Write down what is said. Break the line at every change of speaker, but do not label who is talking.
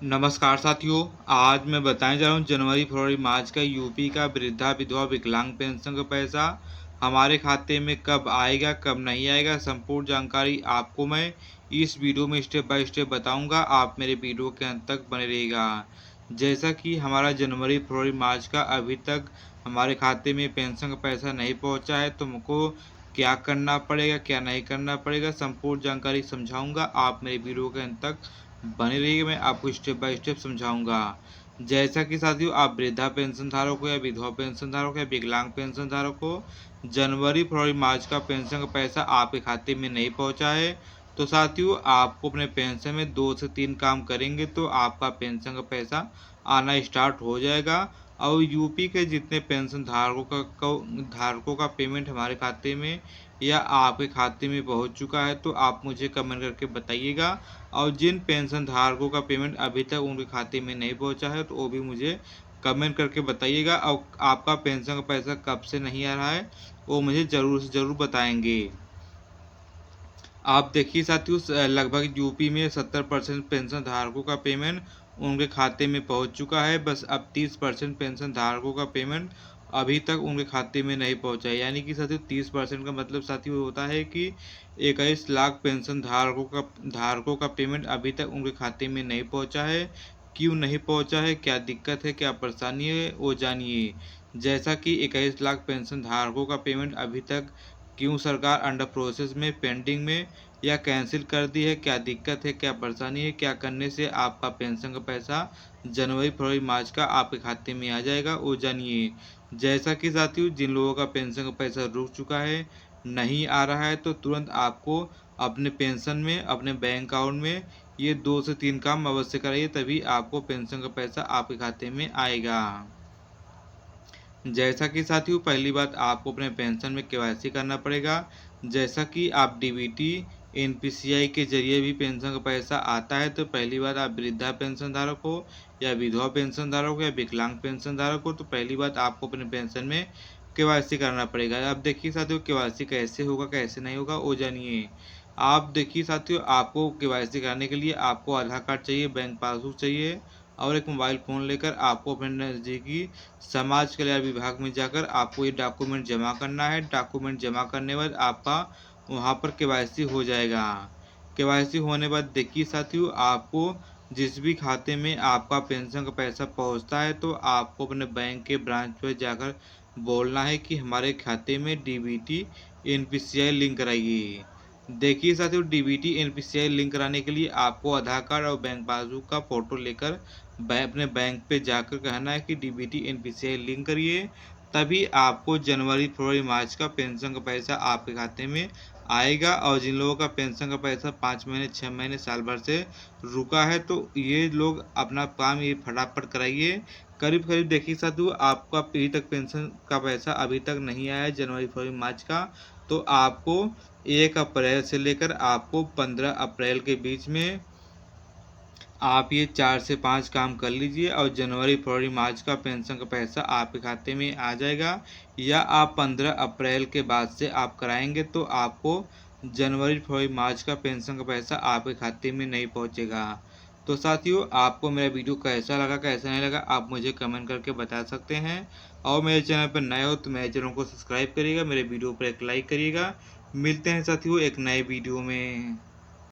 नमस्कार साथियों। आज मैं बताने जा रहा हूँ जनवरी, फरवरी, मार्च का यूपी का वृद्धा, विधवा, विकलांग पेंशन का पैसा हमारे खाते में कब आएगा, कब नहीं आएगा। संपूर्ण जानकारी आपको मैं इस वीडियो में स्टेप बाय स्टेप बताऊंगा। आप मेरे वीडियो के अंत तक बने रहिएगा। जैसा कि हमारा जनवरी, फरवरी, मार्च का अभी तक हमारे खाते में पेंशन का पैसा नहीं पहुँचा है, तो हमको क्या करना पड़ेगा, क्या नहीं करना पड़ेगा, संपूर्ण जानकारी समझाऊंगा। आप मेरे वीडियो के अंत तक बने रहिए, मैं आपको स्टेप बाय स्टेप समझाऊंगा। जैसा कि साथियों, आप वृद्धा पेंशन धारक हो या विधवा पेंशन धारक हो या विकलांग पेंशन धारक हो, जनवरी, फरवरी, मार्च का पेंशन का पैसा आपके खाते में नहीं पहुंचा है, तो साथियों आपको अपने पेंशन में 2 से 3 काम करेंगे तो आपका पेंशन का पैसा आना स्टार्ट हो जाएगा। और यूपी के जितने पेंशन धारकों का पेमेंट हमारे खाते में या आपके खाते में पहुंच चुका है, तो आप मुझे कमेंट करके बताइएगा। और जिन पेंशन धारकों का पेमेंट अभी तक उनके खाते में नहीं पहुंचा है, तो वो भी मुझे कमेंट करके बताइएगा। और आपका पेंशन का पैसा कब से नहीं आ रहा है, वो मुझे ज़रूर से ज़रूर बताएंगे। आप देखिए साथियों, लगभग यूपी में 70% पेंशन धारकों का पेमेंट उनके खाते में पहुंच चुका है। बस अब 30% पेंशन धारकों का पेमेंट अभी तक उनके खाते में नहीं पहुंचा है। यानी कि साथियों 30% का मतलब साथियों होता है कि 21 लाख पेंशन धारकों का पेमेंट अभी तक उनके खाते में नहीं पहुंचा है। क्यों नहीं पहुंचा है, क्या दिक्कत है, क्या परेशानी है, वो जानिए। जैसा कि 21 लाख पेंशन धारकों का पेमेंट अभी तक क्यों सरकार अंडर प्रोसेस में, पेंडिंग में या कैंसिल कर दी है, क्या दिक्कत है, क्या परेशानी है, क्या करने से आपका पेंशन का पैसा जनवरी, फरवरी, मार्च का आपके खाते में आ जाएगा, वो जानिए। जैसा कि साथियों, जिन लोगों का पेंशन का पैसा रुक चुका है, नहीं आ रहा है, तो तुरंत आपको अपने पेंशन में, अपने बैंक अकाउंट में ये 2 से 3 काम अवश्य कराइए, तभी आपको पेंशन का पैसा आपके खाते में आएगा। जैसा कि साथियों, पहली बात आपको अपने पेंशन में केवाईसी करना पड़ेगा। जैसा कि आप डीबीटी, एनपीसीआई के जरिए भी पेंशन का पैसा आता है, तो पहली बात आप वृद्धा पेंशन धारक हो या विधवा पेंशन धारक हो या विकलांग पेंशन धारक हो, तो पहली बात आपको अपने पेंशन में केवाईसी करना पड़ेगा। अब देखिए साथियों, केवाईसी कैसे होगा, कैसे नहीं होगा, वो जानिए। आप देखिए साथियों, आपको केवाईसी कराने के लिए आपको आधार कार्ड चाहिए, बैंक पासबुक चाहिए और एक मोबाइल फ़ोन लेकर आपको अपने नज़दीकी समाज कल्याण विभाग में जाकर आपको ये डॉक्यूमेंट जमा करना है। डॉक्यूमेंट जमा करने के बाद आपका वहाँ पर केवाईसी हो जाएगा। केवाईसी होने के बाद देखिए साथियों, आपको जिस भी खाते में आपका पेंशन का पैसा पहुँचता है, तो आपको अपने बैंक के ब्रांच पर जाकर बोलना है कि हमारे खाते में डीबीटी एनपीसीआई लिंक कराइए। देखिए साथियों, डीबीटी एनपीसीआई लिंक कराने के लिए आपको आधार कार्ड और बैंक पासबुक का फ़ोटो लेकर अपने बैंक पे जाकर कहना है कि डीबीटी एनपीसीआई लिंक करिए, तभी आपको जनवरी, फरवरी, मार्च का पेंशन का पैसा आपके खाते में आएगा। और जिन लोगों का पेंशन का पैसा 5 महीने, 6 महीने, साल भर से रुका है, तो ये लोग अपना काम ये फटाफट कराइए। करीब करीब देखिए साथियों, आपका अभी तक पेंशन का पैसा अभी तक नहीं आया है जनवरी, फरवरी, मार्च का, तो आपको 1 अप्रैल से लेकर आपको 15 अप्रैल के बीच में आप ये 4 से 5 काम कर लीजिए और जनवरी, फरवरी, मार्च का पेंशन का पैसा आपके खाते में आ जाएगा। या आप 15 अप्रैल के बाद से आप कराएंगे, तो आपको जनवरी, फरवरी, मार्च का पेंशन का पैसा आपके खाते में नहीं पहुंचेगा। तो साथियों, आपको मेरा वीडियो कैसा लगा, कैसा नहीं लगा, आप मुझे कमेंट करके बता सकते हैं। और मेरे चैनल पर नए हो तो मेरे चैनल को सब्सक्राइब करिएगा, मेरे वीडियो पर एक लाइक करिएगा। मिलते हैं साथियों एक नए वीडियो में।